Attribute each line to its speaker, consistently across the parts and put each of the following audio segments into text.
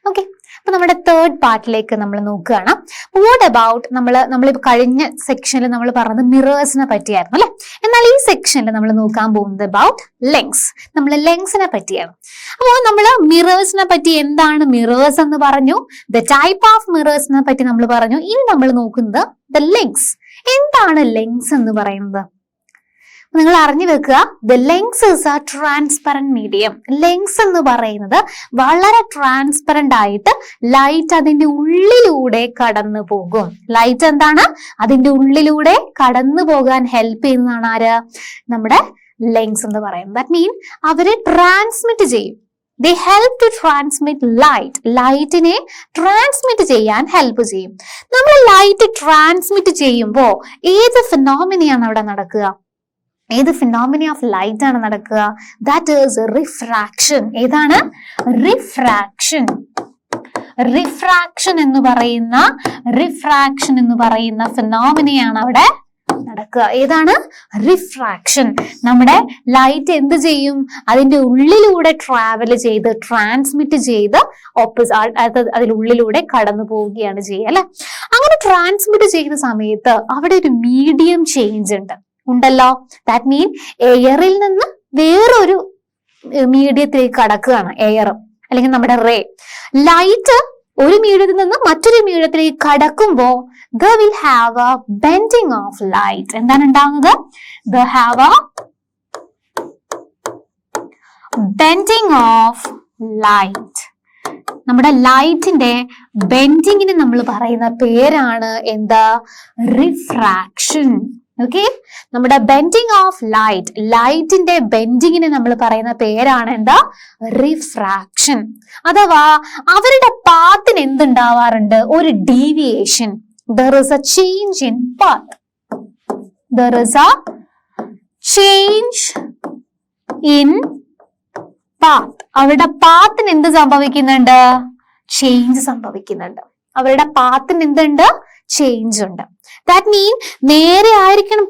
Speaker 1: Okay, അപ്പൊ നമ്മുടെ third പാർട്ടിലേക്ക് നമ്മൾ നോക്കുകയാണ്. വാട്ട് അബൌട്ട് നമ്മളിപ്പോ കഴിഞ്ഞ സെക്ഷനിൽ നമ്മൾ പറഞ്ഞത് മിറേഴ്സിനെ പറ്റിയായിരുന്നു അല്ലെ. എന്നാൽ ഈ സെക്ഷനിൽ നമ്മൾ നോക്കാൻ പോകുന്നത് അബൌട്ട് ലെങ്സ്. നമ്മൾ ലെങ്സിനെ പറ്റിയാണ്. അപ്പോൾ നമ്മൾ മിറേഴ്സിനെ പറ്റി, എന്താണ് മിറേഴ്സ് എന്ന് പറഞ്ഞു, ദ ടൈപ്പ് ഓഫ് മിറേഴ്സിനെ പറ്റി നമ്മൾ പറഞ്ഞു. ഇനി നമ്മൾ നോക്കുന്നത് ദ ലെങ്സ്. എന്താണ് ലെങ്സ് എന്ന് പറയുന്നത്? നിങ്ങൾ അറിഞ്ഞു വെക്കുക, the lengths is A transparent medium. Lengths എന്ന് പറയുന്നത് വളരെ ട്രാൻസ്പെറന്റ് ആയിട്ട് ലൈറ്റ് അതിന്റെ ഉള്ളിലൂടെ കടന്നു പോകും. ലൈറ്റ് എന്താണ്? അതിന്റെ ഉള്ളിലൂടെ കടന്നു പോകാൻ ഹെൽപ്പ് ചെയ്യുന്നതാണ് ആര്? നമ്മുടെ ലെങ്സ് എന്ന് പറയുന്നത്. ദാറ്റ് മീൻ അവര് ട്രാൻസ്മിറ്റ് ചെയ്യും. They help to transmit light. ലൈറ്റിനെ ട്രാൻസ്മിറ്റ് ചെയ്യാൻ ഹെൽപ്പ് ചെയ്യും. നമ്മൾ ലൈറ്റ് ട്രാൻസ്മിറ്റ് ചെയ്യുമ്പോൾ ഏത് ഫിനോമിനയാണ് അവിടെ നടക്കുക? ഏത് ഫിനോമിന ഓഫ് ലൈറ്റ് ആണ് നടക്കുക? That is refraction. ഏതാണ്? റിഫ്രാക്ഷൻ. റിഫ്രാക്ഷൻ എന്ന് പറയുന്ന ഫിനോമിനയാണ് അവിടെ നടക്കുക. ഏതാണ്? റിഫ്രാക്ഷൻ. നമ്മുടെ ലൈറ്റ് എന്ത് ചെയ്യും? അതിന്റെ ഉള്ളിലൂടെ ട്രാവൽ ചെയ്ത് ട്രാൻസ്മിറ്റ് ചെയ്ത് അതിനുള്ളിലൂടെ കടന്നു പോവുകയാണ് ചെയ്യുക അല്ലെ. അങ്ങനെ ട്രാൻസ്മിറ്റ് ചെയ്യുന്ന സമയത്ത് അവിടെ ഒരു മീഡിയം ചേഞ്ച് ഉണ്ടല്ലോ. ദാറ്റ് മീൻ എയറിൽ നിന്ന് വേറൊരു മീഡിയത്തിലേക്ക് കടക്കുകയാണ് എയർ, അല്ലെങ്കിൽ നമ്മുടെ റേ. ലൈറ്റ് ഒരു മീഡിയത്തിൽ നിന്ന് മറ്റൊരു മീഡിയത്തിലേക്ക് കടക്കുമ്പോൾ they will have a bending of light. എന്താണ് ഉണ്ടാകുന്നത്? they have a bending of light. നമ്മുടെ ലൈറ്റിന്റെ ബെൻഡിങ്ങിന് നമ്മൾ പറയുന്ന പേരാണ് എന്താ? റിഫ്രാക്ഷൻ. ഓക്കെ, നമ്മുടെ ബെൻഡിങ് ഓഫ് ലൈറ്റിന്റെ ബെൻഡിങ്ങിന് നമ്മൾ പറയുന്ന പേരാണ് എന്താ? റിഫ്രാക്ഷൻ. അഥവാ അവരുടെ പാത്തിന് എന്തുണ്ടാവാറുണ്ട്? ഒരു deviation. There is a change in path. There is a change in path. അവരുടെ പാത്തിന് എന്ത് സംഭവിക്കുന്നുണ്ട്? ചേഞ്ച് സംഭവിക്കുന്നുണ്ട്. അവരുടെ പാത്തിന് എന്തുണ്ട്? ചേഞ്ച് ഉണ്ട്. ദാറ്റ് മീൻ നേരെ ആയിരിക്കണം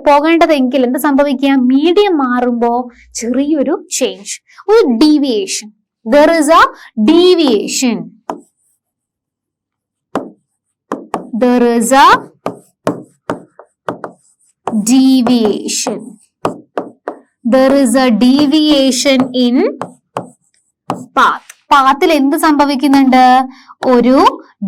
Speaker 1: പോകേണ്ടതെങ്കിൽ എന്ത് സംഭവിക്കുക? മീഡിയം മാറുമ്പോ ചെറിയൊരു ചേഞ്ച്, ഒരു deviation. There is a deviation. There is a deviation. There is a deviation in path. പാത്തിൽ എന്ത് സംഭവിക്കുന്നുണ്ട്? ഒരു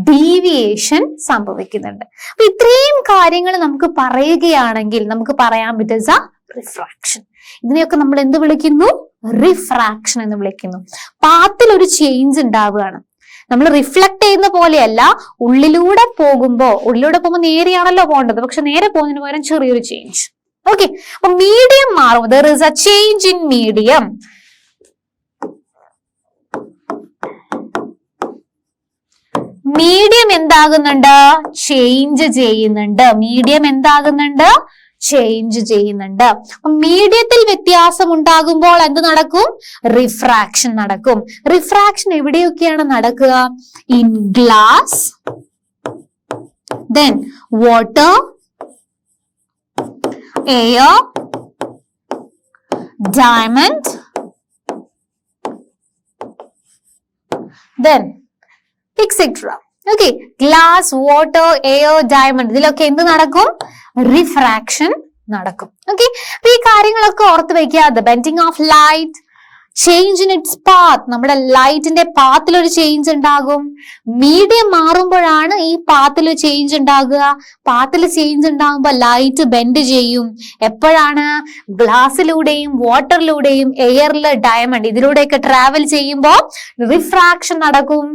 Speaker 1: ഡീവിയേഷൻ സംഭവിക്കുന്നുണ്ട്. അപ്പൊ ഇത്രയും കാര്യങ്ങൾ നമുക്ക് പറയുകയാണെങ്കിൽ നമുക്ക് പറയാൻ പറ്റുക റിഫ്രാക്ഷൻ. ഇതിനെയൊക്കെ നമ്മൾ എന്ത് വിളിക്കുന്നു? റിഫ്രാക്ഷൻ എന്ന് വിളിക്കുന്നു. പാത്തിൽ ഒരു ചേഞ്ച് ഉണ്ടാവുകയാണ്. നമ്മൾ റിഫ്ലക്ട് ചെയ്യുന്ന പോലെയല്ല, ഉള്ളിലൂടെ പോകുമ്പോൾ നേരെയാണല്ലോ പോകേണ്ടത്, പക്ഷെ നേരെ പോകുന്നതിന് പകരം ചെറിയൊരു ചേഞ്ച്. ഓക്കെ, അപ്പൊ മീഡിയം മാറും. There is a change in medium. Medium എന്താകുന്നുണ്ട്? ചേഞ്ച് ചെയ്യുന്നുണ്ട്. മീഡിയം എന്താകുന്നുണ്ട്? ചേഞ്ച് ചെയ്യുന്നുണ്ട്. മീഡിയത്തിൽ വ്യത്യാസം ഉണ്ടാകുമ്പോൾ എന്ത് നടക്കും? റിഫ്രാക്ഷൻ നടക്കും. റിഫ്രാക്ഷൻ എവിടെയൊക്കെയാണ് നടക്കുക? In glass, then water, air, diamond, then etc. Okay, glass, water, air, diamond, ഇതിലൊക്കെ എന്ത് നടക്കും? റിഫ്രാക്ഷൻ നടക്കും. ഓക്കെ, അപ്പൊ ഈ കാര്യങ്ങളൊക്കെ ഓർത്ത് വെക്കുക. The bending of light, change in its path. നമ്മുടെ ലൈറ്റിന്റെ പാത്തിൽ ഒരു ചേഞ്ച് ഉണ്ടാകും. മീഡിയം മാറുമ്പോഴാണ് ഈ പാത്തിൽ ചേഞ്ച് ഉണ്ടാകുക. പാത്തിൽ ചേഞ്ച് ഉണ്ടാകുമ്പോൾ ലൈറ്റ് ബെൻഡ് ചെയ്യും. എപ്പോഴാണ്? ഗ്ലാസ്സിലൂടെയും വാട്ടറിലൂടെയും എയറിൽ ഡയമണ്ട് ഇതിലൂടെയൊക്കെ ട്രാവൽ ചെയ്യുമ്പോൾ റിഫ്രാക്ഷൻ നടക്കും.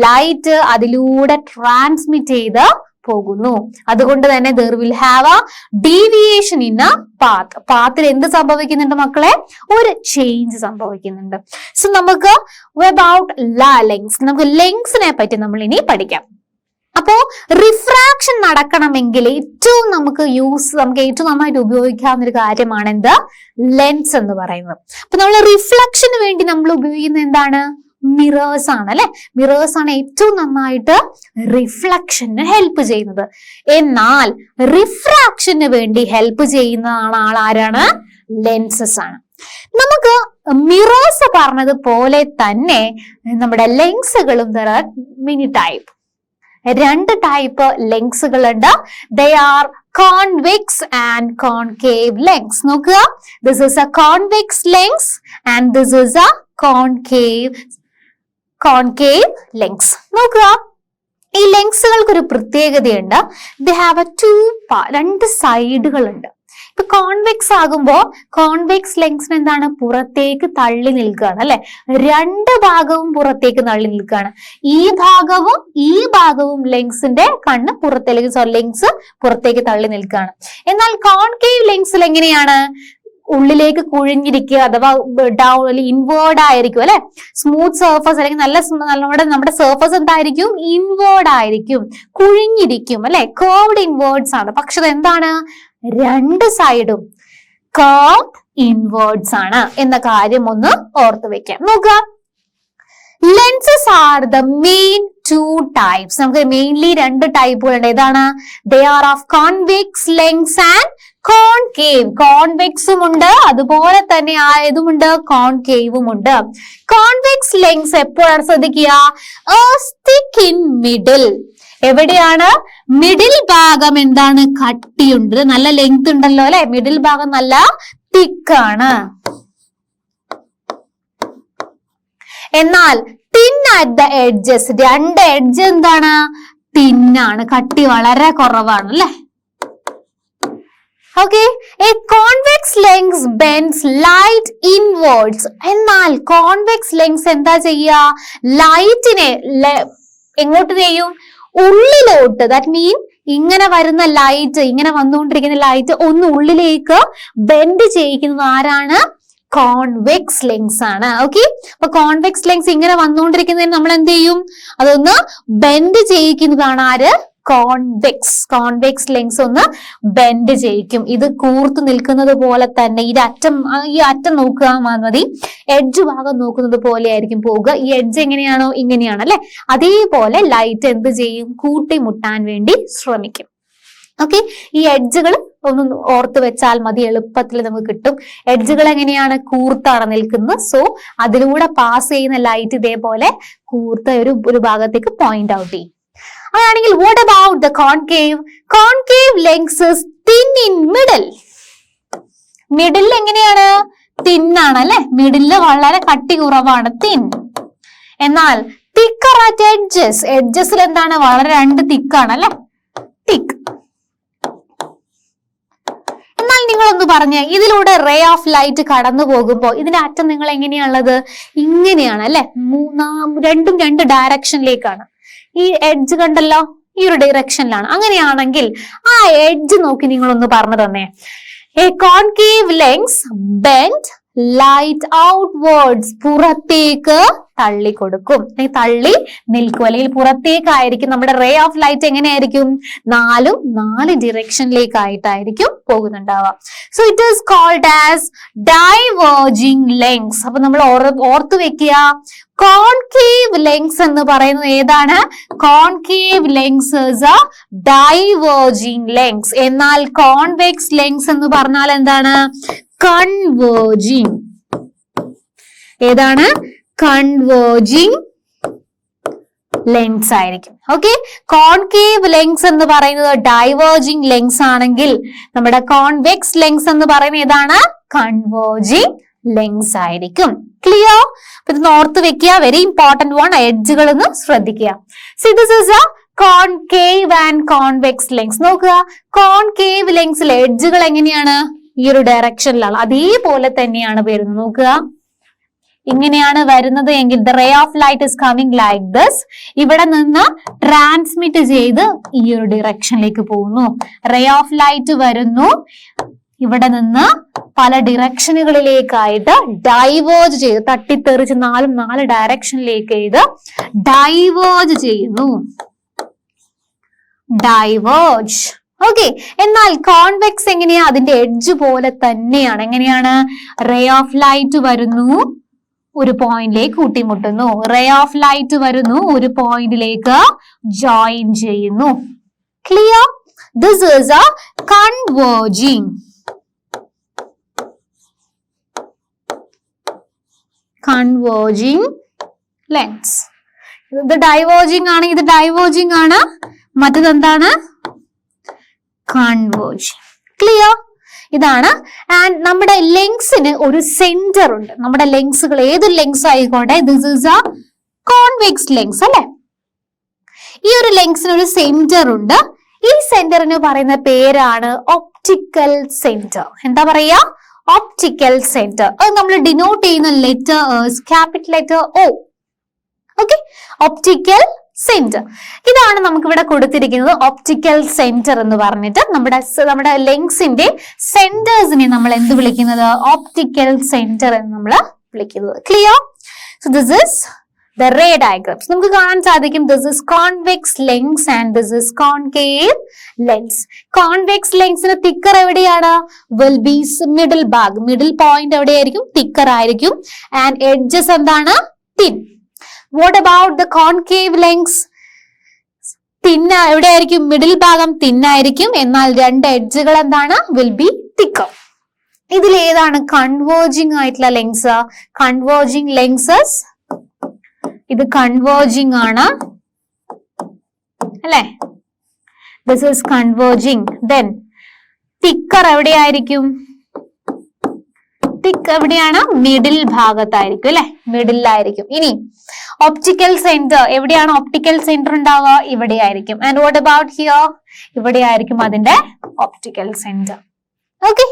Speaker 1: ലൈറ്റ് അതിലൂടെ ട്രാൻസ്മിറ്റ് ചെയ്ത് പോകുന്നു. അതുകൊണ്ട് തന്നെ there will have a deviation in a path. പാത്തിൽ എന്ത് സംഭവിക്കുന്നുണ്ട് മക്കളെ? ഒരു ചേഞ്ച് സംഭവിക്കുന്നുണ്ട്. സോ നമുക്ക് about ലെങ്സ്, നമുക്ക് ലെങ്സിനെ പറ്റി നമ്മൾ ഇനി പഠിക്കാം. അപ്പോ റിഫ്രാക്ഷൻ നടക്കണമെങ്കിൽ നമുക്ക് ഏറ്റവും നന്നായിട്ട് ഉപയോഗിക്കാവുന്ന ഒരു കാര്യമാണ് എന്ത്? ലെൻസ് എന്ന് പറയുന്നത്. അപ്പൊ നമ്മൾ റിഫ്ലക്ഷന് വേണ്ടി നമ്മൾ ഉപയോഗിക്കുന്നത് എന്താണ്? മിറേഴ്സ് ആണ് അല്ലെ. മിറേഴ്സ് ആണ് ഏറ്റവും നന്നായിട്ട് റിഫ്ലക്ഷന് ഹെൽപ്പ് ചെയ്യുന്നത്. എന്നാൽ റിഫ്രാക്ഷന് വേണ്ടി ഹെൽപ്പ് ചെയ്യുന്നതാണ് ആരാണ്? ലെൻസസ് ആണ്. നമുക്ക് മിറേഴ്സ് പറഞ്ഞതുപോലെ തന്നെ നമ്മുടെ ലെങ്സുകളും there are many type. രണ്ട് type ലെങ്സുകളുണ്ട്. They are convex and concave lengths. നോക്കുക, this is a convex lens and this is a concave lens. നോക്കുക, ഈ ലെങ്സുകൾക്ക് ഒരു പ്രത്യേകതയുണ്ട്. They have a രണ്ട് സൈഡുകളുണ്ട്. ഇപ്പൊ കോൺവെക്സ് ആകുമ്പോ കോൺവെക്സ് ലെങ്സിന് എന്താണ്, പുറത്തേക്ക് തള്ളി നിൽക്കുകയാണ് അല്ലെ, രണ്ട് ഭാഗവും പുറത്തേക്ക് തള്ളി നിൽക്കുകയാണ്. ഈ ഭാഗവും ലെങ്സിന്റെ കണ്ണ് പുറത്തേക്ക് ലെങ്സ് പുറത്തേക്ക് തള്ളി നിൽക്കുകയാണ്. എന്നാൽ കോൺകേവ് ലെങ്സിൽ എങ്ങനെയാണ്, ഉള്ളിലേക്ക് കുഴിഞ്ഞിരിക്കുക അഥവാ ഡൗൺ അല്ലെങ്കിൽ ഇൻവേർഡ് ആയിരിക്കും അല്ലെ. സ്മൂത്ത് സർഫസ് അല്ലെങ്കിൽ നമ്മുടെ സർഫസ് എന്തായിരിക്കും, ഇൻവേർഡ് ആയിരിക്കും, കുഴിഞ്ഞിരിക്കും അല്ലെ, കേർവ്ഡ് ഇൻവേർഡ്സ് ആണ്. പക്ഷെ അത് എന്താണ്, രണ്ട് സൈഡും കേർവ്ഡ് ഇൻവേർഡ്സ് ആണ് എന്ന കാര്യം ഒന്ന് ഓർത്തു വെക്കാം. നോക്കുക, lenses are the main two types. നമുക്ക് മെയിൻലി രണ്ട് ടൈപ്പുകളുണ്ട്. ഏതാണ്, they are of convex lens and concave. കോൺവെക്സും ഉണ്ട്, അതുപോലെ തന്നെ ആയതുമുണ്ട്, കോൺകേവും ഉണ്ട്. കോൺവെക്സ് ലെൻസ് എപ്പോഴാണ് ശ്രദ്ധിക്കുക, തിക്ക് ഇൻ മിഡിൽ. എവിടെയാണ്, മിഡിൽ ഭാഗം എന്താണ്, കട്ടിയുണ്ട്, നല്ല ലെങ്ത് ഉണ്ടല്ലോ അല്ലെ, മിഡിൽ ഭാഗം നല്ല തിക്കാണ്. എന്നാൽ തിൻ അറ്റ് ദ എഡ്ജസ്, രണ്ട് എഡ്ജ് എന്താണ്, തിന്നാണ്, കട്ടി വളരെ കുറവാണ് അല്ലെ. Okay, a convex lens bends light inwards. എന്നാൽ കോൺവെക്സ് ലെൻസ് എന്താ ചെയ്യുക, ലൈറ്റിനെ എങ്ങോട്ട് ചെയ്യും, ഉള്ളിലോട്ട്. ദാറ്റ് മീൻ ഇങ്ങനെ വരുന്ന ലൈറ്റ്, ഇങ്ങനെ വന്നുകൊണ്ടിരിക്കുന്ന ലൈറ്റ് ഒന്ന് ഉള്ളിലേക്ക് ബെൻഡ് ചെയ്യിക്കുന്നത് ആരാണ്, കോൺവെക്സ് ലെൻസ് ആണ്. ഓക്കെ, അപ്പൊ കോൺവെക്സ് ലെൻസ് ഇങ്ങനെ വന്നുകൊണ്ടിരിക്കുന്നതിന് നമ്മൾ എന്ത് ചെയ്യും, അതൊന്ന് ബെൻഡ് ചെയ്യിക്കുന്നതാണ് ആര്, കോൺവെക്സ് ലെൻസ് ഒന്ന് ബെൻഡ് ചെയ്യിക്കും. ഇത് കൂർത്ത് നിൽക്കുന്നത് പോലെ തന്നെ ഈ അറ്റം നോക്കുക മതി, എഡ്ജ് ഭാഗം നോക്കുന്നത് പോലെ ആയിരിക്കും പോകുക. ഈ എഡ്ജ് എങ്ങനെയാണോ ഇങ്ങനെയാണ് അല്ലെ, അതേപോലെ ലൈറ്റ് എന്ത് ചെയ്യും, കൂട്ടിമുട്ടാൻ വേണ്ടി ശ്രമിക്കും. ഓക്കെ, ഈ എഡ്ജുകൾ ഒന്ന് ഓർത്ത് വെച്ചാൽ മതി, എളുപ്പത്തിൽ നമുക്ക് കിട്ടും. എഡ്ജുകൾ എങ്ങനെയാണ്, കൂർത്താണ് നിൽക്കുന്നത്. സോ അതിലൂടെ പാസ് ചെയ്യുന്ന ലൈറ്റ് ഇതേപോലെ കൂർത്ത ഒരു ഭാഗത്തേക്ക് പോയിന്റ് ഔട്ട് ചെയ്യും. അതാണെങ്കിൽ what about the concave? Concave lens is thin in middle. Middle എങ്ങനെയാണ്, തിന്നാണ് അല്ലെ, മിഡില് വളരെ കട്ടി കുറവാണ്, തിൻ. എന്നാൽ thicker at edges, എഡ്ജസിൽ എന്താണ്, വളരെ രണ്ട് തിക്കാണ് അല്ലെ, തിക്ക്. എന്നാൽ നിങ്ങളൊന്ന് പറഞ്ഞ്, ഇതിലൂടെ റേ ഓഫ് ലൈറ്റ് കടന്നു പോകുമ്പോ ഇതിന്റെ അറ്റം നിങ്ങൾ എങ്ങനെയാണുള്ളത്, ഇങ്ങനെയാണ് അല്ലെ, രണ്ടും രണ്ട് ഡയറക്ഷനിലേക്കാണ്. ഈ എഡ്ജ് കണ്ടല്ലോ, ഈ ഒരു ഡയറക്ഷനിലാണ്. അങ്ങനെയാണെങ്കിൽ ആ എഡ്ജ് നോക്കി നിങ്ങളൊന്ന് പറഞ്ഞു തന്നെ. A concave lens bend light outwards, പുറത്തേക്ക് തള്ളി കൊടുക്കും, തള്ളി നിൽക്കും, അല്ലെങ്കിൽ പുറത്തേക്കായിരിക്കും. നമ്മുടെ റേ ഓഫ് ലൈറ്റ് എങ്ങനെയായിരിക്കും, നാല് ഡിറക്ഷനിലേക്കായിട്ടായിരിക്കും പോകുന്നുണ്ടാവുക. So it is called as diverging lens. അപ്പൊ നമ്മൾ ഓർത്തു വെക്കുക, കോൺകേവ് ലെൻസ് എന്ന് പറയുന്നത് ഏതാണ്, concave lens is a diverging lens. എന്നാൽ കോൺവെക്സ് ലെൻസ് എന്ന് പറഞ്ഞാൽ എന്താണ്, കൺവേർജിങ്. ഏതാണ്, കൺവേർജിങ് ലെൻസ് ആയിരിക്കും. ഓക്കെ, കോൺകേവ് ലെൻസ് എന്ന് പറയുന്നത് ഡൈവേർജിങ് ലെൻസ് ആണെങ്കിൽ നമ്മുടെ കോൺവെക്സ് ലെൻസ് എന്ന് പറയുന്നത് ഏതാണ്, കൺവേർജിങ് ലെൻസ് ആയിരിക്കും. ക്ലിയർ? ഇത് ഓർത്ത് വെക്കുക, വെരി ഇമ്പോർട്ടന്റ് വൺ. എഡ്ജുകൾ ഒന്ന് ശ്രദ്ധിക്കുക. So this is a concave and convex lens. നോക്കുക, കോൺകേവ് ലെൻസിൽ എഡ്ജുകൾ എങ്ങനെയാണ്, ഈ ഒരു ഡയറക്ഷനിലാണ്, അതേപോലെ തന്നെയാണ് വരുന്നത്. നോക്കുക, ഇങ്ങനെയാണ് വരുന്നത് എങ്കിൽ the ray of light is coming like this. ഇവിടെ നിന്ന് ട്രാൻസ്മിറ്റ് ചെയ്ത് ഈ ഒരു ഡിറക്ഷനിലേക്ക് പോകുന്നു. റേ ഓഫ് ലൈറ്റ് വരുന്നു, ഇവിടെ നിന്ന് പല ഡിറക്ഷനുകളിലേക്കായിട്ട് ഡൈവേർജ് ചെയ്ത് തട്ടിത്തെറിച്ച് നാല് ഡയറക്ഷനിലേക്ക് ഇത് ഡൈവേർജ് ചെയ്യുന്നു. ഡൈവേർജ്. ഓക്കെ, എന്നാൽ കോൺവെക്സ് എങ്ങനെയാ, അതിന്റെ എഡ്ജ് പോലെ തന്നെയാണ്. എങ്ങനെയാണ്, റേ ഓഫ് ലൈറ്റ് വരുന്നു, ഒരു പോയിന്റിലേക്ക് കൂട്ടിമുട്ടുന്നു, റേ ഓഫ് ലൈറ്റ് വരുന്നു, ഒരു പോയിന്റിലേക്ക് ജോയിൻ ചെയ്യുന്നു. Clear? This is A converging lengths. ഇത് ഡൈവേർജിങ് ആണ്, ഇത് ഡൈവേർജിങ് ആണ്, മറ്റത് എന്താണ്? കൺവേർജിങ്. ക്ലിയർ? ഇതാണ്. ആൻഡ് നമ്മുടെ ലെങ്സിന് ഒരു സെന്റർ ഉണ്ട്. നമ്മുടെ ലെങ്സുകൾ ഏത് ലെങ്സ് ആയിക്കോട്ടെ, this is A convex lengths അല്ലെ. ഈ ഒരു ലെങ്സിന് ഒരു സെന്റർ ഉണ്ട്. ഈ സെന്ററിന് പറയുന്ന പേരാണ് ഒപ്റ്റിക്കൽ സെന്റർ. എന്താ പറയാ? Optical centre. അത് നമ്മൾ ഡിനോട്ട് ചെയ്യുന്ന letter capital letter O. Okay, optical centre. ഇതാണ് നമുക്ക് ഇവിടെ കൊടുത്തിരിക്കുന്നത് ഒപ്റ്റിക്കൽ സെന്റർ എന്ന് പറഞ്ഞിട്ട്. നമ്മുടെ ലെങ്സിന്റെ സെന്റേഴ്സിനെ നമ്മൾ എന്ത് വിളിക്കുന്നത്? ഒപ്റ്റിക്കൽ സെന്റർ എന്ന് നമ്മൾ വിളിക്കുന്നത്. Clear? So this is the ray diagrams. നമുക്ക് കാണാൻ സാധിക്കും this is convex lens and this is concave lens. convex lens ന് thicker എവിടെയാണ്? will be middle ഭാഗം, middle point എവിടെയായിരിക്കും? thicker ആയിരിക്കും. and edges എന്താണ്? thin. what about the concave lens? thin എവിടെയായിരിക്കും? middle ഭാഗം thin ആയിരിക്കും, എന്നാൽ രണ്ട് എഡ്ജുകൾ എന്താണ്? will be thicker. ഇതിൽ ഏതാണ് കൺവേർജിംഗ് ആയിട്ടുള്ള ലെങ്സ്? കൺവേർജിംഗ് ലെങ്സസ്, ഇത് കൺവേർജിംഗ് ആണ് അല്ലെ. This is converging. Then thicker എവിടെയായിരിക്കും? തിക്ക് എവിടെയാണ്? മിഡിൽ ഭാഗത്തായിരിക്കും അല്ലെ, മിഡിലായിരിക്കും. ഇനി ഒപ്റ്റിക്കൽ സെന്റർ എവിടെയാണ്? ഒപ്റ്റിക്കൽ സെന്റർ ഉണ്ടാവുക ഇവിടെയായിരിക്കും. And what about here? ഇവിടെയായിരിക്കും അതിന്റെ ഒപ്റ്റിക്കൽ സെന്റർ. ഓക്കെ,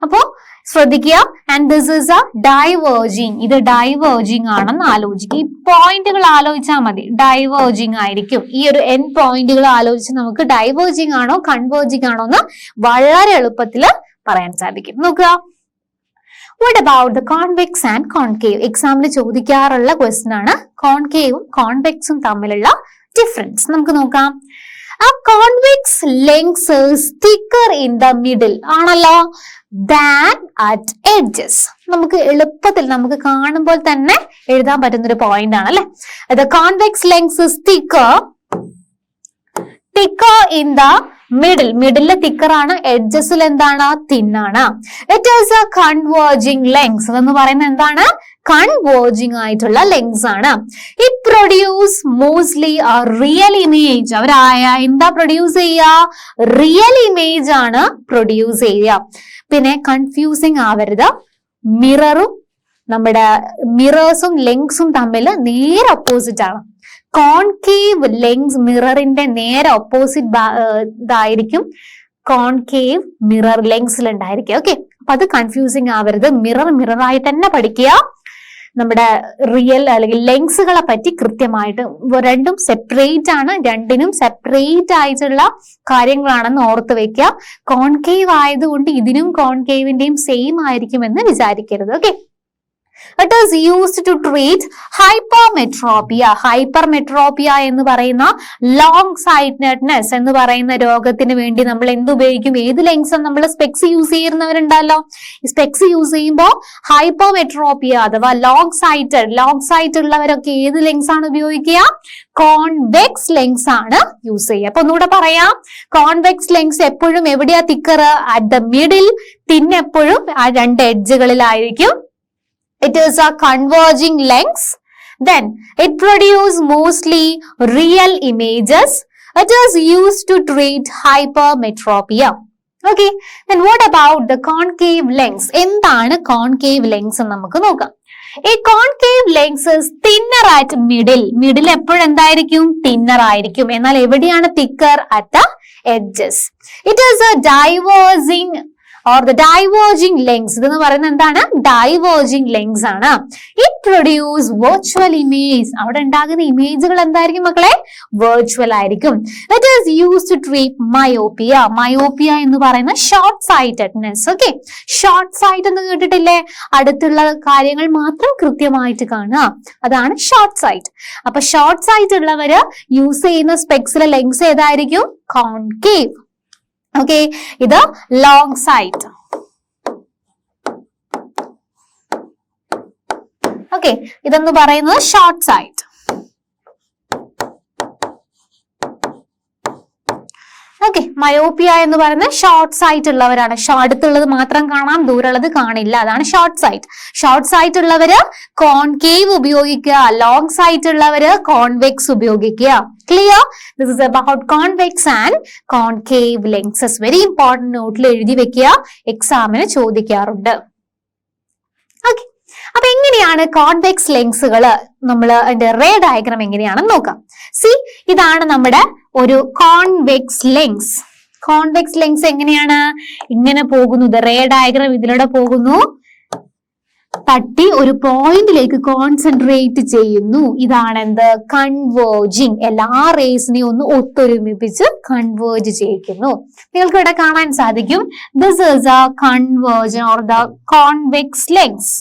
Speaker 1: അപ്പോ ശ്രദ്ധിക്കുക. And this is a diverging. ഇത് ഡൈവേർജിങ് ആണെന്ന് ആലോചിക്കുക. ഈ പോയിന്റുകൾ ആലോചിച്ചാൽ മതി, ഡൈവേർജിങ് ആയിരിക്കും. ഈ ഒരു എൻ പോയിന്റുകൾ ആലോചിച്ച് നമുക്ക് ഡൈവേർജിങ് ആണോ കൺവേർജിങ് ആണോ എന്ന് വളരെ എളുപ്പത്തിൽ പറയാൻ സാധിക്കും. നോക്കുക. What about the convex and concave? എക്സാമിന് ചോദിക്കാറുള്ള ക്വസ്റ്റ്യൻ ആണ് കോൺകേവും കോൺവെക്സും തമ്മിലുള്ള ഡിഫറൻസ്. നമുക്ക് നോക്കാം. ആ convex lengths thicker in the middle ആണല്ലോ than at edges. നമുക്ക് എളുപ്പത്തിൽ നമുക്ക് കാണുമ്പോൾ തന്നെ എഴുതാൻ പറ്റുന്ന ഒരു പോയിന്റ് ആണ് അല്ലെ. The convex lens is thicker in the middle. Middle thicker ആണ്, എഡ്ജസിൽ എന്താണ്? തിൻ ആണ്. It is a converging lens. എന്ന് പറയുന്നത് എന്താണ്? കൺവേർജിംഗ് ആയിട്ടുള്ള ലെങ്സ് ആണ്. It produce mostly a real image. അവരായ എന്താ പ്രൊഡ്യൂസ് ചെയ്യുക? റിയൽ ഇമേജ് ആണ് പ്രൊഡ്യൂസ് ചെയ്യുക. പിന്നെ കൺഫ്യൂസിങ് ആവരുത്. നമ്മുടെ മിറേഴ്സും ലെങ്സും തമ്മിൽ നേരെ ഓപ്പോസിറ്റ് ആണ്. കോൺകേവ് ലെങ്സ് മിററിന്റെ നേരെ ഓപ്പോസിറ്റ് ഇതായിരിക്കും കോൺകേവ് മിറർ ലെങ്സിൽ ഉണ്ടായിരിക്കുക. ഓക്കെ, അപ്പൊ അത് കൺഫ്യൂസിങ് ആവരുത്. മിററായിട്ട് തന്നെ പഠിക്കുക. നമ്മുടെ റിയൽ അല്ലെങ്കിൽ ലെങ്സുകളെ പറ്റി കൃത്യമായിട്ട്, രണ്ടും സെപ്പറേറ്റ് ആണ്, രണ്ടിനും സെപ്പറേറ്റ് ആയിട്ടുള്ള കാര്യങ്ങളാണെന്ന് ഓർത്ത് വെക്കുക. കോൺകേവ് ആയതുകൊണ്ട് ഇതിനും കോൺകേവിന്റെയും സെയിം ആയിരിക്കുമെന്ന് വിചാരിക്കരുത്. Okay, It is used to treat hypermetropia. Hypermetropia എന്ന് പറയുന്ന ലോങ് സൈറ്റ്നെഡ്നെസ് എന്ന് പറയുന്ന രോഗത്തിന് വേണ്ടി നമ്മൾ എന്തുപയോഗിക്കും? ഏത് ലെങ്സ് നമ്മൾ സ്പെക്സ് യൂസ് ചെയ്യുന്നവരുണ്ടല്ലോ. സ്പെക്സ് യൂസ് ചെയ്യുമ്പോൾ ഹൈപ്പർമെട്രോപ്പിയ അഥവാ ലോങ് സൈറ്റ് ഉള്ളവരൊക്കെ ഏത് ലെങ്സ് ആണ് ഉപയോഗിക്കുക? കോൺവെക്സ് ലെങ്സ് ആണ് യൂസ് ചെയ്യുക. അപ്പൊ ഒന്നുകൂടെ പറയാം. കോൺവെക്സ് ലെങ്സ് എപ്പോഴും എവിടെയാ thicker? At the middle. Thin എപ്പോഴും ആ രണ്ട് എഡ്ജുകളിലായിരിക്കും. It is a converging lens. Then it produces mostly real images. It is used to treat hypermetropia. Okay. Then what about the concave lens? എന്താണ് concave lens എന്ന് നമുക്ക് നോക്കാം. A concave lens is thinner at middle. Middle എപ്പോഴും എന്തായിരിക്കും? Thinner ആയിരിക്കും. എന്നാൽ എവിടെയാണ് thicker? At the edges. It is a diverging lens. ഇതെന്ന് പറയുന്നത് എന്താണ്? ഡൈവേർജിംഗ് ലെങ്സ് ആണ്. It produce virtual image. അവിടെ ഉണ്ടാകുന്ന ഇമേജുകൾ എന്തായിരിക്കും മക്കളെ? വെർച്വൽ ആയിരിക്കും. It is used to treat myopia. Myopia എന്ന് പറയുന്ന short sightedness. Okay, short sight എന്ന് കേട്ടിട്ടില്ലേ? അടുത്തുള്ള കാര്യങ്ങൾ മാത്രം കൃത്യമായിട്ട് കാണുക, അതാണ് ഷോർട്ട് സൈറ്റ്. അപ്പൊ ഷോർട്ട് സൈറ്റ് ഉള്ളവര് യൂസ് ചെയ്യുന്ന സ്പെക്സിലെ ലെങ്സ് ഏതായിരിക്കും? കോൺകേവ്. ഓക്കെ, ഇത് ലോങ് സൈറ്റ്. ഓക്കെ, ഇതെന്ന് പറയുന്നത് ഷോർട്ട് സൈറ്റ്. ഓക്കെ, മയോപ്പിയ എന്ന് പറയുന്നത് ഷോർട്ട് സൈറ്റ് ഉള്ളവരാണ്. അടുത്തുള്ളത് മാത്രം കാണാം, ദൂരമുള്ളത് കാണില്ല, അതാണ് ഷോർട്ട് സൈറ്റ്. ഷോർട്ട് സൈറ്റ് ഉള്ളവര് കോൺകേവ് ഉപയോഗിക്കുക, ലോങ് സൈറ്റ് ഉള്ളവര് കോൺവെക്സ് ഉപയോഗിക്കുക. Clear? This is about convex and concave lenses. Very important, നോട്ടിൽ എഴുതി വെക്കുക, എക്സാമിന് ചോദിക്കാറുണ്ട്. ഓക്കെ, അപ്പൊ എങ്ങനെയാണ് കോൺവെക്സ് ലെൻസുകൾ, നമ്മൾ അതിന്റെ റേ ഡയഗ്രാം എങ്ങനെയാണെന്ന് നോക്കാം. സി, ഇതാണ് നമ്മുടെ ഒരു കോൺവെക്സ് ലെൻസ്. കോൺവെക്സ് ലെൻസ് എങ്ങനെയാണ്? ഇങ്ങനെ പോകുന്നു, റേ ഡയഗ്രാം ഇതിലൂടെ പോകുന്നു, തട്ടി ഒരു പോയിന്റിലേക്ക് കോൺസെൻട്രേറ്റ് ചെയ്യുന്നു. ഇതാണ് എന്ത്? കൺവേർജിങ്. എല്ലാ റേസിനെയും ഒന്ന് ഒത്തൊരുമിപ്പിച്ച് കൺവേർജ് ചെയ്യിക്കുന്നു. നിങ്ങൾക്ക് ഇവിടെ കാണാൻ സാധിക്കും, this is a converging or the convex lens.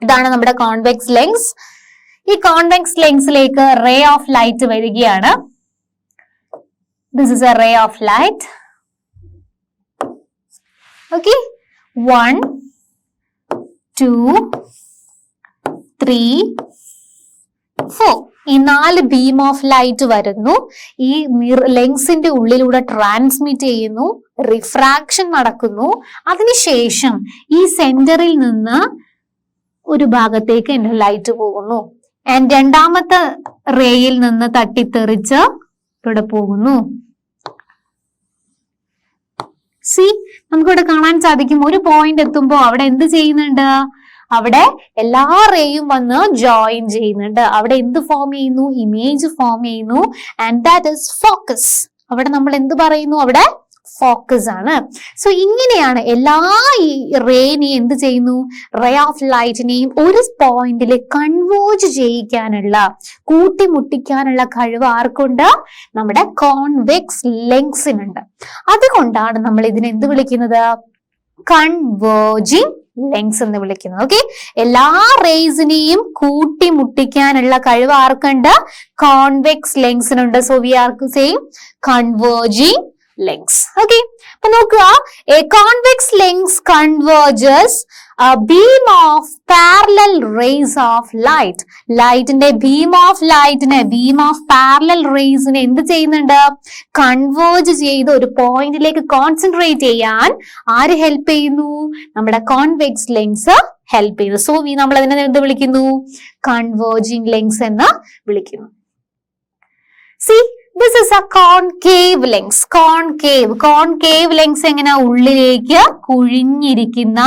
Speaker 1: ഇതാണ് നമ്മുടെ കോൺവെക്സ് ലെൻസ്. ഈ കോൺവെക്സ് ലെൻസിലേക്ക് റേ ഓഫ് ലൈറ്റ് വരികയാണ്. This is a ray of light. Okay, 1, 2, 3, 4 ഈ 4 ബീം ഓഫ് ലൈറ്റ് വരുന്നു. ഈ ലെൻസിന്റെ ഉള്ളിലൂടെ ട്രാൻസ്മിറ്റ് ചെയ്യുന്നു, റിഫ്രാക്ഷൻ നടക്കുന്നു. അതിനുശേഷം ഈ സെന്ററിൽ നിന്ന് ഒരു ഭാഗത്തേക്ക് എന്റെ ലൈറ്റ് പോകുന്നു. ആൻഡ് രണ്ടാമത്തെ റേയിൽ നിന്ന് തട്ടിത്തെറിച്ച് ഇവിടെ പോകുന്നു. സി, നമുക്കിവിടെ കാണാൻ സാധിക്കും, ഒരു പോയിന്റ് എത്തുമ്പോൾ അവിടെ എന്ത് ചെയ്യുന്നുണ്ട്? അവിടെ എല്ലാ റേയും വന്ന് ജോയിൻ ചെയ്യുന്നുണ്ട്. അവിടെ എന്ത് ഫോം ചെയ്യുന്നു? ഇമേജ് ഫോം ചെയ്യുന്നു. And that is focus. അവിടെ നമ്മൾ എന്ത് പറയുന്നു? അവിടെ ഫോക്കസ് ആണ്. സോ ഇങ്ങനെയാണ് എല്ലാ ഈ റേനെയും എന്ത് ചെയ്യുന്നു? റേ ഓഫ് ലൈറ്റിനെയും ഒരു പോയിന്റിൽ കൺവേർജ് ചെയ്യിക്കാനുള്ള, കൂട്ടിമുട്ടിക്കാനുള്ള കഴിവ് ആർക്കുണ്ട്? നമ്മുടെ കോൺവെക്സ് ലെൻസിനുണ്ട്. അതുകൊണ്ടാണ് നമ്മൾ ഇതിനെ എന്ത് വിളിക്കുന്നത്? കൺവേർജിങ് ലെൻസ് എന്ന് വിളിക്കുന്നത്. ഓക്കെ, എല്ലാ റേസിനെയും കൂട്ടിമുട്ടിക്കാനുള്ള കഴിവ് ആർക്കുണ്ട്? കോൺവെക്സ് ലെൻസിനുണ്ട്. So we are same converging lengths. Okay, അപ്പൊ നോക്കുക, a convex lens converges a beam of parallel rays of light. ലൈറ്റിന്റെ beam of parallel rays നെ എന്ത് ചെയ്യുന്നുണ്ട്? കൺവേർജ് ചെയ്ത് ഒരു പോയിന്റിലേക്ക് കോൺസെൻട്രേറ്റ് ചെയ്യാൻ ആര് ഹെൽപ്പ് ചെയ്യുന്നു? നമ്മുടെ കോൺവെക്സ് ലെൻസ് ഹെൽപ്പ് ചെയ്യുന്നു. സോ നമ്മൾ അതിനെ എന്ത് വിളിക്കുന്നു? കൺവേർജിങ് ലെൻസ് എന്ന് വിളിക്കുന്നു. See, this is a concave lens. Concave lens എങ്ങനെ? ഉള്ളിലേക്ക് കുഴിഞ്ഞിരിക്കുന്ന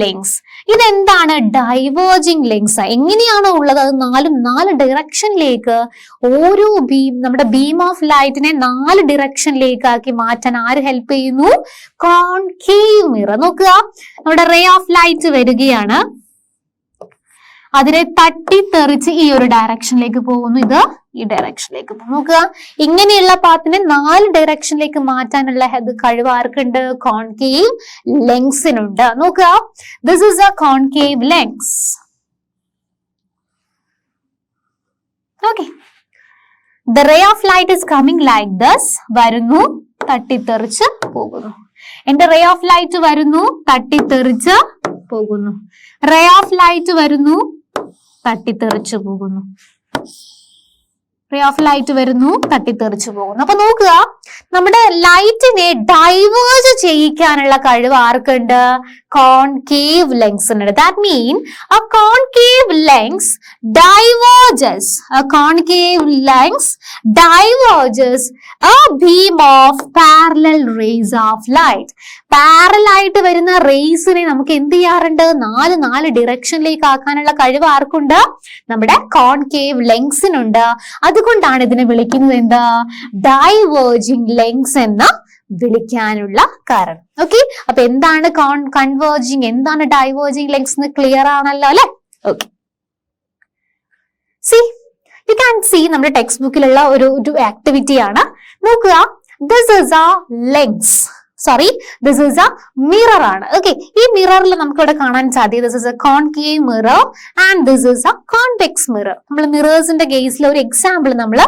Speaker 1: ലെൻസ്. ഇതെന്താണ്? Diverging lens. എങ്ങനെയാണോ ഉള്ളത് അത് 4 ഡയറക്ഷനിലേക്ക്, ഓരോ നമ്മുടെ ബീം ഓഫ് ലൈറ്റിനെ 4 ഡയറക്ഷനിലേക്ക് ആക്കി മാറ്റാൻ ആര് ഹെൽപ്പ് ചെയ്യുന്നു? Concave mirror. നോക്കുക, നമ്മുടെ റേ ഓഫ് ലൈറ്റ് വരികയാണ്, അതിനെ തട്ടിത്തെറിച്ച് ഈ ഒരു ഡയറക്ഷനിലേക്ക് പോകുന്നു, ഇത് ഈ ഡയറക്ഷനിലേക്ക് പോകും. നോക്കുക, ഇങ്ങനെയുള്ള പാത്തിനെ 4 ഡയറക്ഷനിലേക്ക് മാറ്റാനുള്ള കഴിവ് ആർക്കുണ്ട്? കോൺകേവ് ലെൻസിനുണ്ട്. നോക്കുക, this is a concave lens. Okay, the ray of light is coming like this. വരുന്നു, തട്ടിത്തെറിച്ച് പോകുന്നു. എന്റെ റേ ഓഫ് ലൈറ്റ് വരുന്നു, തട്ടിത്തെറിച്ച് പോകുന്നു. റേ ഓഫ് ലൈറ്റ് വരുന്നു, തട്ടിത്തെറിച്ചു പോകുന്നു. റേ ഓഫ് ലൈറ്റ് വരുന്നു, തട്ടിത്തെറിച്ചു പോകുന്നു. അപ്പൊ നോക്കുക, നമ്മുടെ ലൈറ്റിനെ ഡൈവേർജ് ചെയ്യിക്കാനുള്ള കഴിവ് ആർക്കുണ്ട്? കോൺകേവ് ലെൻസിനുണ്ട്. That mean a concave lens diverges a beam of parallel rays of light. Parallel ആയിട്ട് വരുന്ന റേസിനെ നമുക്ക് എന്ത് ചെയ്യാറുണ്ട്? 4 ഡിറക്ഷനിലേക്ക് ആക്കാനുള്ള കഴിവ് ആർക്കുണ്ട്? നമ്മുടെ കോൺകേവ് ലെൻസിനുണ്ട്. അതുകൊണ്ടാണ് ഇതിനെ വിളിക്കുന്നത് എന്താ? ഡൈവേർജിങ് ലെൻസ് എന്ന് വിളിക്കാനുള്ള കാരണം. ഓക്കെ, അപ്പൊ എന്താണ് കൺവേർജിങ്, എന്താണ് ഡൈവേർജിങ് ലെൻസ് എന്ന് ക്ലിയർ ആണല്ലോ അല്ലെ? ഓക്കെ, യു ക്യാൻ സീ നമ്മുടെ ടെക്സ്റ്റ് ബുക്കിലുള്ള ഒരു ആക്ടിവിറ്റി ആണ്. നോക്കുക, this is A lens, this is A mirror ആണ്. ഓക്കെ, ഈ മിററിൽ നമുക്ക് ഇവിടെ കാണാൻ സാധിക്കും, this is A concave mirror and this is A convex mirror. നമ്മൾ മിറേഴ്സിന്റെ കേസിൽ ഒരു എക്സാമ്പിൾ നമ്മൾ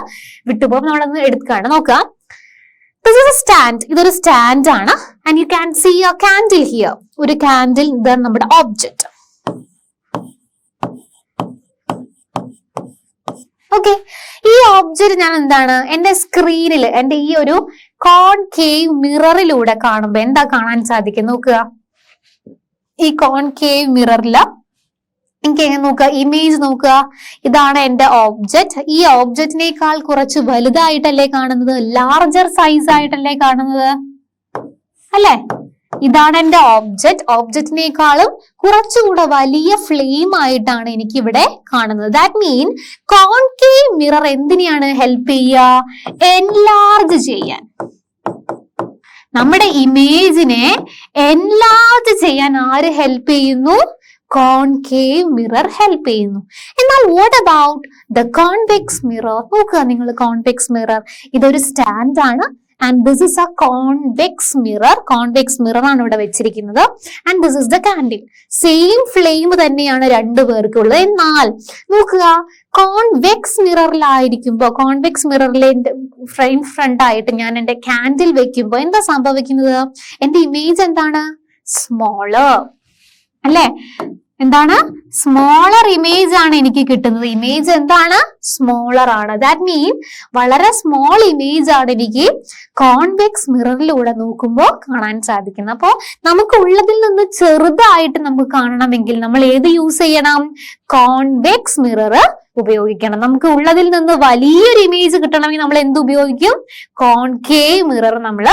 Speaker 1: വിട്ടുപോകും, നമ്മളൊന്ന് എടുക്കുകയാണ്. നോക്കുക, this is a stand. ഇതൊരു സ്റ്റാൻഡ് ആണ്. and you can see a candle here. ഒരു കാൻഡിൽ, ഇതാണ് നമ്മുടെ ഒബ്ജക്റ്റ്. ഓക്കെ, ഈ ഓബ്ജക്റ്റ് ഞാൻ എന്താണ് എന്റെ സ്ക്രീനിൽ എന്റെ ഈ ഒരു കോൺകേവ് മിററിലൂടെ കാണുമ്പോ എന്താ കാണാൻ സാധിക്കും നോക്കുക. ഈ കോൺകേവ് മിററില് എനിക്ക് എങ്ങനെ നോക്കുക, ഇമേജ് നോക്കുക. ഇതാണ് എന്റെ ഓബ്ജക്റ്റ്. ഈ ഓബ്ജക്റ്റിനേക്കാൾ കുറച്ച് വലുതായിട്ടല്ലേ കാണുന്നത്, ലാർജർ സൈസ് ആയിട്ടല്ലേ കാണുന്നത് അല്ലെ? ഇതാണ് എന്റെ ഓബ്ജക്റ്റ്. ഓബ്ജക്റ്റിനേക്കാളും കുറച്ചുകൂടെ വലിയ ഫ്ലെയിം ആയിട്ടാണ് എനിക്ക് ഇവിടെ കാണുന്നത്. ദാറ്റ് മീൻ കോൺകേവ് മിറർ എന്തിനെയാണ് ഹെൽപ്പ് ചെയ്യുക, എൻലാർജ് ചെയ്യാൻ. നമ്മുടെ ഇമേജിനെ എൻലാർജ് ചെയ്യാൻ ആര് ഹെൽപ്പ് ചെയ്യുന്നു, കോൺകേവ് മിറർ ഹെൽപ്പ് ചെയ്യുന്നു. എന്നാൽ what about the convex mirror? നോക്കുക നിങ്ങൾ, കോൺവെക്സ് മിറർ ഇതൊരു സ്റ്റാൻഡ് ആണ്. And this is A convex mirror. Convex mirror ആണ് ഇവിടെ വെച്ചിരിക്കുന്നത്. And this is the candle. Same flame തന്നെയാണ് രണ്ടു പേർക്കുള്ളത്. എന്നാൽ നോക്കുക, കോൺവെക്സ് മിററിലായിരിക്കുമ്പോ, കോൺവെക്സ് മിററിലെ ഫ്രണ്ട് ആയിട്ട് ഞാൻ എന്റെ കാൻഡിൽ വെക്കുമ്പോ എന്താ സംഭവിക്കുന്നത്, എന്റെ ഇമേജ് എന്താണ്, സ്മോളർ അല്ലെ? എന്താണ്, സ്മോളർ ഇമേജ് ആണ് എനിക്ക് കിട്ടുന്നത്. ഇമേജ് എന്താണ്, സ്മോളർ ആണ്. ദാറ്റ് മീൻ വളരെ സ്മോൾ ഇമേജ് ആണ് എനിക്ക് കോൺവെക്സ് മിററിലൂടെ നോക്കുമ്പോൾ കാണാൻ സാധിക്കുന്നത്. അപ്പോൾ നമുക്ക് ഉള്ളതിൽ നിന്ന് ചെറുതായിട്ട് നമുക്ക് കാണണമെങ്കിൽ നമ്മൾ ഏത് യൂസ് ചെയ്യണം, കോൺവെക്സ് മിറർ ഉപയോഗിക്കണം. നമുക്ക് ഉള്ളതിൽ നിന്ന് വലിയൊരു ഇമേജ് കിട്ടണമെങ്കിൽ നമ്മൾ എന്ത് ഉപയോഗിക്കും, കോൺകേവ് മിറർ നമ്മൾ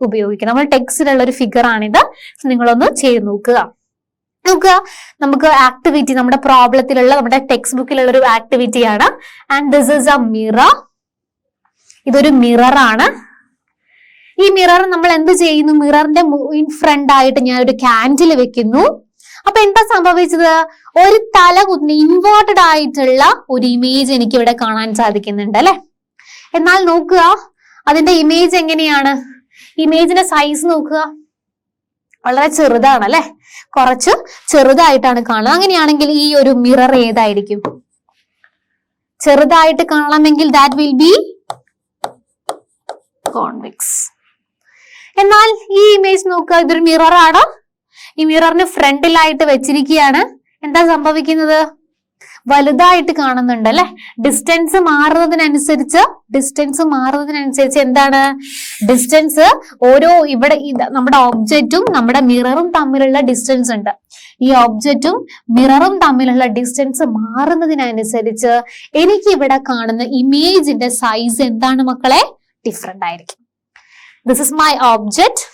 Speaker 1: ഉപയോഗിക്കണം. നമ്മൾ ടെക്സ്റ്റിലുള്ള ഒരു ഫിഗർ ആണിത്. നിങ്ങളൊന്ന് ചെയ്ത് നോക്കുക. നോക്കുക, നമുക്ക് ആക്ടിവിറ്റി നമ്മുടെ പ്രോബ്ലത്തിലുള്ള നമ്മുടെ ടെക്സ്റ്റ് ബുക്കിലുള്ള ഒരു ആക്ടിവിറ്റി ആണ്. And this is A mirror. ഇതൊരു മിറർ ആണ്. ഈ മിറർ നമ്മൾ എന്ത് ചെയ്യുന്നു, മിററിന്റെ ഇൻ ഫ്രണ്ട് ആയിട്ട് ഞാൻ ഒരു കാൻഡിൽ വെക്കുന്നു. അപ്പൊ എന്താ സംഭവിച്ചത്, ഒരു തല കുത്തി ഇൻവേർട്ടഡ് ആയിട്ടുള്ള ഒരു ഇമേജ് എനിക്ക് ഇവിടെ കാണാൻ സാധിക്കുന്നുണ്ട് അല്ലെ? എന്നാൽ നോക്കുക, അതിന്റെ ഇമേജ് എങ്ങനെയാണ്, ഇമേജിന്റെ സൈസ് നോക്കുക, വളരെ ചെറുതാണ് അല്ലെ? കുറച്ച് ചെറുതായിട്ടാണ് കാണുന്നത്. അങ്ങനെയാണെങ്കിൽ ഈ ഒരു മിറർ ഏതായിരിക്കും, ചെറുതായിട്ട് കാണണമെങ്കിൽ ദാറ്റ് വിൽ ബി കോൺവെക്സ്. എന്നാൽ ഈ ഇമേജ് നോക്കുക, ഇതൊരു മിറർ ആണ്. ഈ മിററിന് ഫ്രണ്ടിലായിട്ട് വെച്ചിരിക്കുകയാണ്. എന്താ സംഭവിക്കുന്നത്, വലുതായിട്ട് കാണുന്നുണ്ട് അല്ലെ? ഡിസ്റ്റൻസ് മാറുന്നതിനനുസരിച്ച് എന്താണ്, ഡിസ്റ്റൻസ് ഓരോ ഇവിടെ നമ്മുടെ ഓബ്ജക്റ്റും നമ്മുടെ മിററും തമ്മിലുള്ള ഡിസ്റ്റൻസ് ഉണ്ട്. ഈ ഓബ്ജക്റ്റും മിററും തമ്മിലുള്ള ഡിസ്റ്റൻസ് മാറുന്നതിനനുസരിച്ച് എനിക്ക് ഇവിടെ കാണുന്ന ഇമേജിന്റെ സൈസ് എന്താണ് മക്കളെ, ഡിഫറെന്റ് ആയിരിക്കും. ദിസ് ഇസ് മൈ ഓബ്ജക്റ്റ്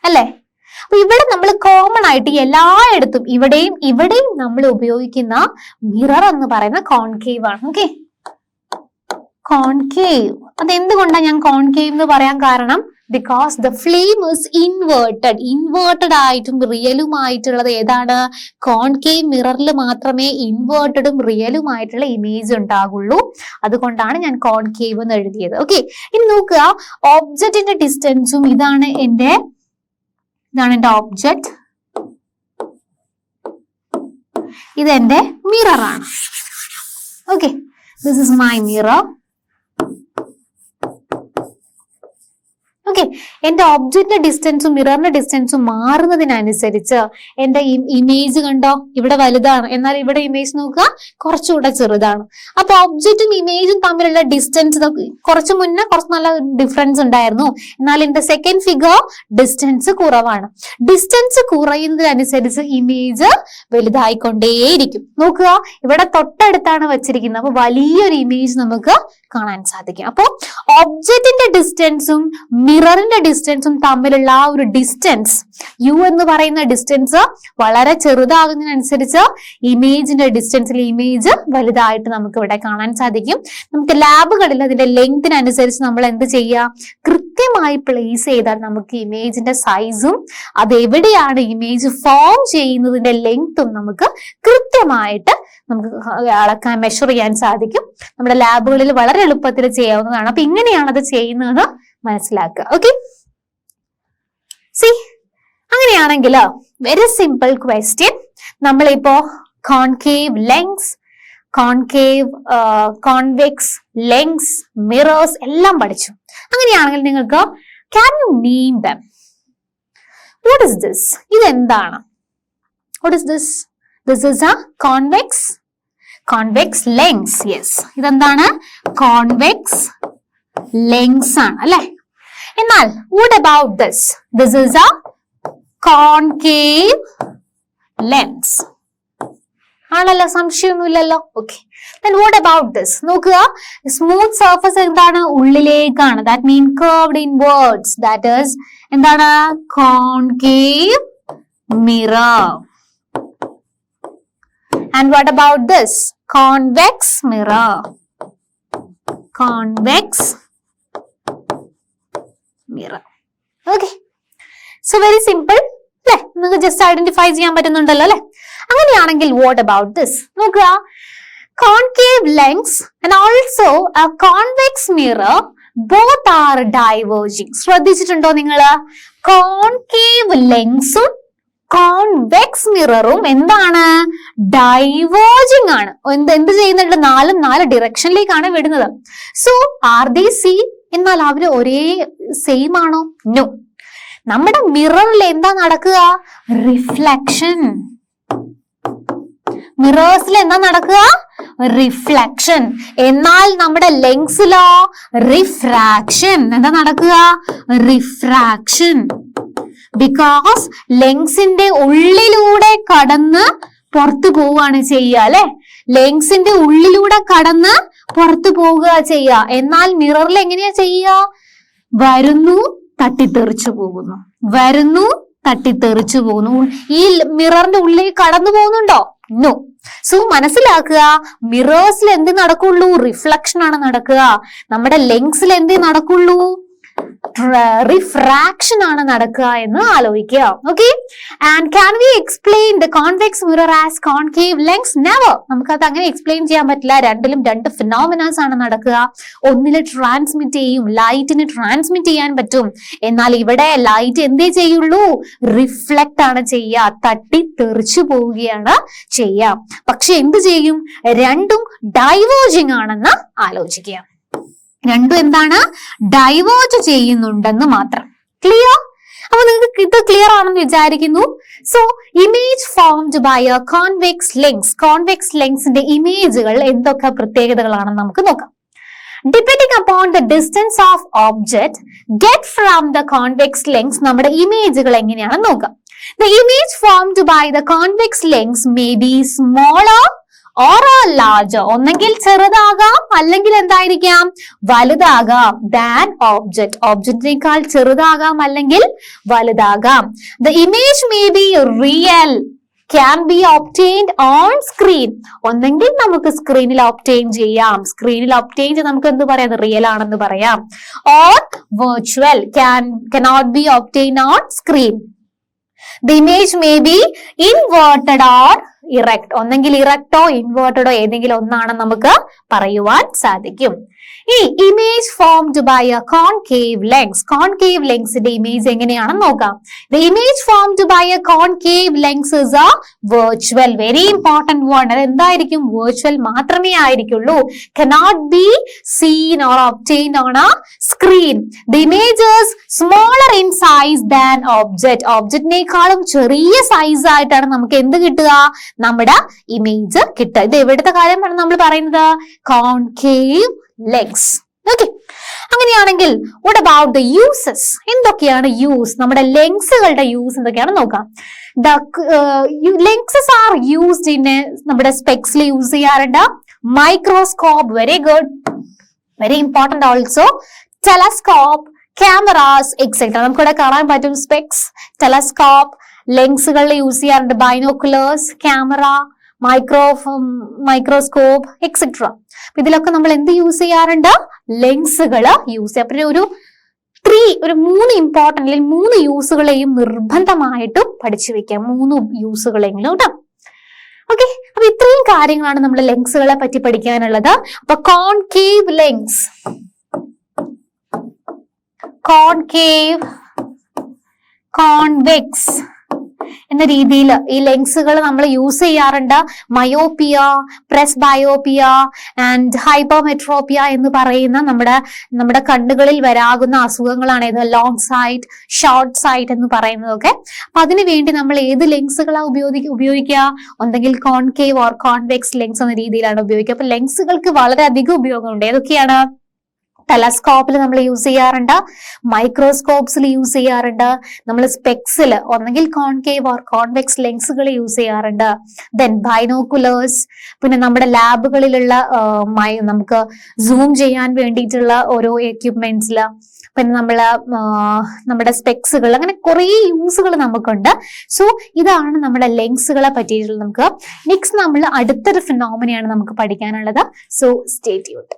Speaker 1: അല്ലെ? അപ്പൊ ഇവിടെ നമ്മൾ കോമൺ ആയിട്ട് എല്ലായിടത്തും ഇവിടെയും നമ്മൾ ഉപയോഗിക്കുന്ന മിറർ എന്ന് പറയുന്ന കോൺകേവ് ആണ്. Okay, concave. അതെന്തുകൊണ്ടാണ് ഞാൻ കോൺകേവ് എന്ന് പറയാൻ കാരണം, because the flame is inverted ആയിട്ടും റിയലുമായിട്ടുള്ളത് ഏതാണ്, കോൺകേവ് മിററിൽ മാത്രമേ ഇൻവേർട്ടഡും റിയലുമായിട്ടുള്ള ഇമേജ് ഉണ്ടാകുള്ളൂ. അതുകൊണ്ടാണ് ഞാൻ കോൺകേവ് എന്ന് എഴുതിയത്. ഓക്കെ, ഇനി നോക്കുക, ഓബ്ജക്റ്റിന്റെ ഡിസ്റ്റൻസും ഇതാണ് എന്റെ ഓബ്ജക്റ്റ്, ഇതെന്റെ മിറർ ആണ്. Okay, this is my mirror. Okay, എന്റെ ഒബ്ജക്റ്റിന്റെ ഡിസ്റ്റൻസും മിററിന്റെ ഡിസ്റ്റൻസും മാറുന്നതിനനുസരിച്ച് എന്റെ ഇമേജ് കണ്ടോ, ഇവിടെ വലുതാണ്, എന്നാൽ ഇവിടെ ഇമേജ് നോക്കുക കുറച്ചുകൂടെ ചെറുതാണ്. അപ്പൊ ഒബ്ജക്റ്റും ഇമേജും തമ്മിലുള്ള ഡിസ്റ്റൻസ് കുറച്ച് മുന്നേ കുറച്ച് നല്ല ഡിഫറൻസ് ഉണ്ടായിരുന്നു. എന്നാൽ in the second figure distance കുറവാണ്. ഡിസ്റ്റൻസ് കുറയുന്നതിനനുസരിച്ച് ഇമേജ് വലുതായിക്കൊണ്ടേയിരിക്കും. നോക്കുക, ഇവിടെ തൊട്ടടുത്താണ് വെച്ചിരിക്കുന്നത്. അപ്പൊ വലിയൊരു ഇമേജ് നമുക്ക് കാണാൻ സാധിക്കും. അപ്പൊ ഒബ്ജക്റ്റിന്റെ ഡിസ്റ്റൻസും മിററിന്റെ ഡിസ്റ്റൻസും തമ്മിലുള്ള ആ ഒരു ഡിസ്റ്റൻസ്, യു എന്ന് പറയുന്ന ഡിസ്റ്റൻസ് വളരെ ചെറുതാകുന്നതിനനുസരിച്ച് ഇമേജിന്റെ ഡിസ്റ്റൻസിൽ ഇമേജ് വലുതായിട്ട് നമുക്ക് ഇവിടെ കാണാൻ സാധിക്കും. നമുക്ക് ലാബുകളിൽ അതിന്റെ ലെങ്തിനനുസരിച്ച് നമ്മൾ എന്ത് ചെയ്യുക, കൃത്യമായി പ്ലേസ് ചെയ്താൽ നമുക്ക് ഇമേജിന്റെ സൈസും അതെവിടെയാണ് ഇമേജ് ഫോം ചെയ്യുന്നതിന്റെ ലെങ്തും നമുക്ക് കൃത്യമായിട്ട് നമുക്ക് അളക്കാൻ മെഷർ ചെയ്യാൻ സാധിക്കും. നമ്മുടെ ലാബുകളിൽ വളരെ എളുപ്പത്തിൽ ചെയ്യാവുന്നതാണ്. അപ്പൊ ഇങ്ങനെയാണ് അത് ചെയ്യുന്നതെന്ന് മനസ്സിലാക്കുക. ഓക്കെ, സി അങ്ങനെയാണെങ്കിൽ വെരി സിമ്പിൾ ക്വസ്റ്റ്യൻ. നമ്മളിപ്പോ concave lens, convex lens, mirrors എല്ലാം പഠിച്ചു. അങ്ങനെയാണെങ്കിൽ നിങ്ങൾക്ക് can you name them? What is this? ഇതെന്താണ്? What is this? This is a convex lens. Yes. ഇതെന്താണ്? Convex lens ആണ് അല്ലേ? എന്നാൽ what about this? This is a concave lens. ആണല്ലോ, സംശയമൊന്നുമില്ലല്ലോ. Okay. Then what about this? നോക്കുക, smooth surface എന്താണ്? ഉള്ളിലേക്കാണ്. That mean curved inwards. That is എന്താണ്? Concave mirror. And what about this? Convex mirror. Convex mirror. Okay. So very simple. അല്ലേ? നിങ്ങൾക്ക് just identify ചെയ്യാൻ പറ്റുന്നുണ്ടല്ലോ അല്ലെ? അങ്ങനെയാണെങ്കിൽ what about this? നോക്കുക, concave lens and also a convex mirror both are diverging. ശ്രദ്ധിച്ചിട്ടുണ്ടോ നിങ്ങള്? Concave ലെൻസും convex മിററും എന്താണ്? Diverging ആണ്. എന്ത് ചെയ്യുന്നുണ്ട്? നാല് ഡിറക്ഷനിലേക്കാണ് വിടുന്നത്. So are they same? എന്നാൽ അവര് ഒരേ സെയിം ആണോ? നോ. നമ്മുടെ മിററിൽ എന്താ നടക്കുക? റിഫ്ലക്ഷൻ. മിറേഴ്സിൽ എന്താ നടക്കുക? റിഫ്ലക്ഷൻ. എന്നാൽ നമ്മുടെ ലെൻസിലോ റിഫ്രാക്ഷൻ. എന്താ നടക്കുക? റിഫ്രാക്ഷൻ. ബിക്കോസ് ലെൻസിന്റെ ഉള്ളിലൂടെ കടന്ന് പുറത്തു പോവുകയാണ് ചെയ്യുക അല്ലെ? ലെൻസിന്റെ ഉള്ളിലൂടെ കടന്ന് പുറത്തു പോവുക ചെയ്യുക. എന്നാൽ മിററിൽ എങ്ങനെയാ ചെയ്യുക? വരുന്നു, തട്ടിത്തെറിച്ചു പോകുന്നു. വരുന്നു, തട്ടിത്തെറിച്ചു പോകുന്നു. ഈ മിററിന്റെ ഉള്ളിൽ കടന്നു പോകുന്നുണ്ടോ? നോ. സോ മനസ്സിലാക്കുക, മിറേഴ്സിൽ എന്ത് നടക്കുള്ളൂ? റിഫ്ലക്ഷൻ ആണ് നടക്കുക. നമ്മുടെ ലെൻസിൽ എന്ത് നടക്കുള്ളൂ? റിഫ്രാക്ഷൻ ആണ് നടക്കുക എന്ന് ആലോചിക്കുക. Okay. And can we explain the convex mirror as concave lens? Never. നമുക്കത് അങ്ങനെ എക്സ്പ്ലെയിൻ ചെയ്യാൻ പറ്റില്ല. രണ്ടിലും രണ്ട് ഫിനോമിനാസ് ആണ് നടക്കുക. ഒന്നില് ട്രാൻസ്മിറ്റ് ചെയ്യും, ലൈറ്റിന് ട്രാൻസ്മിറ്റ് ചെയ്യാൻ പറ്റും. എന്നാൽ ഇവിടെ ലൈറ്റ് എന്തേ ചെയ്യുള്ളൂ? റിഫ്ലക്ട് ആണ് ചെയ്യുക, തട്ടി തെറിച്ചു പോവുകയാണ് ചെയ്യുക. പക്ഷെ എന്ത് ചെയ്യും? രണ്ടും ഡൈവേർജിങ് ആണെന്ന് ആലോചിക്കുക. രണ്ടും എന്താണ്? ഡൈവേർജ് ചെയ്യുന്നുണ്ടെന്ന് മാത്രം. ക്ലിയർ? അപ്പൊ നിങ്ങൾക്ക് ഇത് ക്ലിയർ ആണെന്ന് വിചാരിക്കുന്നു. So image formed by a convex lens. Convex ലെൻസിന്റെ ഇമേജുകൾ എന്തൊക്കെ പ്രത്യേകതകളാണെന്ന് നമുക്ക് നോക്കാം. Depending upon the distance of object get from the convex lens, നമ്മുടെ ഇമേജുകൾ എങ്ങനെയാണെന്ന് നോക്കാം. The image formed by the convex lens may be smaller or larger. ഒന്നെങ്കിൽ ചെറുതാകാം, അല്ലെങ്കിൽ എന്തായിരിക്കാം? വലുതാകാം. than object. ഒബ്ജക്റ്റിനേക്കാൾ ചെറുതാകാം അല്ലെങ്കിൽ വലുതാകാം. The image may be real, can be obtained on screen. ഒന്നെങ്കിൽ നമുക്ക് സ്ക്രീനിൽ ഒബ്റ്റെയിൻ ചെയ്യാം. സ്ക്രീനിൽ ഒബ്റ്റെയിൻ ചെയ്ത് നമുക്ക് എന്ത് പറയാം? റിയൽ ആണെന്ന് പറയാം. or virtual, cannot be obtained on screen. The image may be inverted or erect. ഒന്നെങ്കിൽ ഇറക്റ്റോ ഇൻവേർട്ടഡോ ഏതെങ്കിലും ഒന്നാണെന്ന് നമുക്ക് പറയുവാൻ സാധിക്കും. ഈ image formed by a concave lens. Concave ലെൻസിന്റെ ഇമേജ് എങ്ങനെയാണെന്ന് നോക്കാം. The image formed by a concave lens is a virtual. Very important word. അത് എന്തായിരിക്കും? വെർച്വൽ മാത്രമേ ആയിരിക്കുള്ളൂ. cannot be seen or obtained on a screen. The image is smaller in size than object. ഒബ്ജക്റ്റിനേക്കാളും ചെറിയ size ആയിട്ടാണ് നമുക്ക് എന്ത് കിട്ടുക? നമ്മുടെ image കിട്ടുക. ഇത് എവിടുത്തെ കാര്യമാണ് നമ്മൾ പറയുന്നത്? Concave lens. ഓക്കെ. അങ്ങനെയാണെങ്കിൽ what about the uses? എന്തൊക്കെയാണ് യൂസ്? നമ്മുടെ ലെൻസുകളുടെ യൂസ് എന്തൊക്കെയാണ് നോക്കാം. The lenses are used in നമ്മുടെ സ്പെക്സിൽ യൂസ് ചെയ്യാറുണ്ട്. Microscope, very good, very important also. Telescope, cameras etcetera. നമുക്കിവിടെ കാണാൻ പറ്റും സ്പെക്സ്, ടെലസ്കോപ്പ്, ലെൻസുകളിൽ യൂസ് ചെയ്യാറുണ്ട്. Binoculars, camera, microscope etcetera. ഇതിലൊക്കെ നമ്മൾ എന്ത് യൂസ് ചെയ്യാറുണ്ട്? ലെൻസുകൾ യൂസ് ചെയ്യാം. പിന്നെ ഒരു 3 ഇമ്പോർട്ടന്റ് അല്ലെങ്കിൽ 3 യൂസുകളെയും നിർബന്ധമായിട്ടും പഠിച്ചു വെക്കാം. 3 യൂസുകളെങ്കിലും കേട്ടോ. ഓക്കെ. അപ്പൊ ഇത്രയും കാര്യങ്ങളാണ് നമ്മൾ ലെൻസുകളെ പറ്റി പഠിക്കാനുള്ളത്. അപ്പൊ കോൺകേവ് ലെൻസ്, കോൺകേവ്, കോൺവെക്സ് എന്ന രീതിയിൽ ഈ ലെൻസുകൾ നമ്മൾ യൂസ് ചെയ്യാറുണ്ട്. മയോപ്പിയ, പ്രസ്ബയോപ്പിയ ആൻഡ് ഹൈപ്പർമെട്രോപ്പിയ എന്ന് പറയുന്ന നമ്മുടെ കണ്ണുകളിൽ വരാകുന്ന അസുഖങ്ങളാണ് ഇത്. ലോങ് സൈറ്റ്, ഷോർട്ട് സൈറ്റ് എന്ന് പറയുന്നതൊക്കെ. അപ്പൊ അതിനു വേണ്ടി നമ്മൾ ഏത് ലെൻസുകളാണ് ഉപയോഗിക്കുക? ഒന്നെങ്കിൽ കോൺകേവ് ഓർ കോൺവെക്സ് ലെൻസ് എന്ന രീതിയിലാണ് ഉപയോഗിക്കുക. അപ്പൊ ലെൻസുകൾക്ക് വളരെയധികം ഉപയോഗമുണ്ട്. ഏതൊക്കെയാണ്? ടെലസ്കോപ്പിൽ നമ്മൾ യൂസ് ചെയ്യാറുണ്ട്, മൈക്രോസ്കോപ്സിൽ യൂസ് ചെയ്യാറുണ്ട്, നമ്മൾ സ്പെക്സിൽ ഒന്നെങ്കിൽ കോൺകേവ് ഓർ കോൺവെക്സ് ലെൻസുകൾ യൂസ് ചെയ്യാറുണ്ട്. ദെൻ ബൈനോക്കുലേഴ്സ്, പിന്നെ നമ്മുടെ ലാബുകളിലുള്ള നമുക്ക് സൂം ചെയ്യാൻ വേണ്ടിയിട്ടുള്ള ഓരോ എക്യുപ്മെന്റ്സിൽ, പിന്നെ നമ്മുടെ സ്പെക്സുകൾ, അങ്ങനെ കുറെ യൂസുകൾ നമുക്കുണ്ട്. സോ ഇതാണ് നമ്മുടെ ലെൻസുകളെ പറ്റിയിട്ടുള്ളത്. നമുക്ക് നെക്സ്റ്റ് നമ്മൾ അടുത്തൊരു ഫിനോമിനയാണ് നമുക്ക് പഠിക്കാനുള്ളത്. So stay tuned.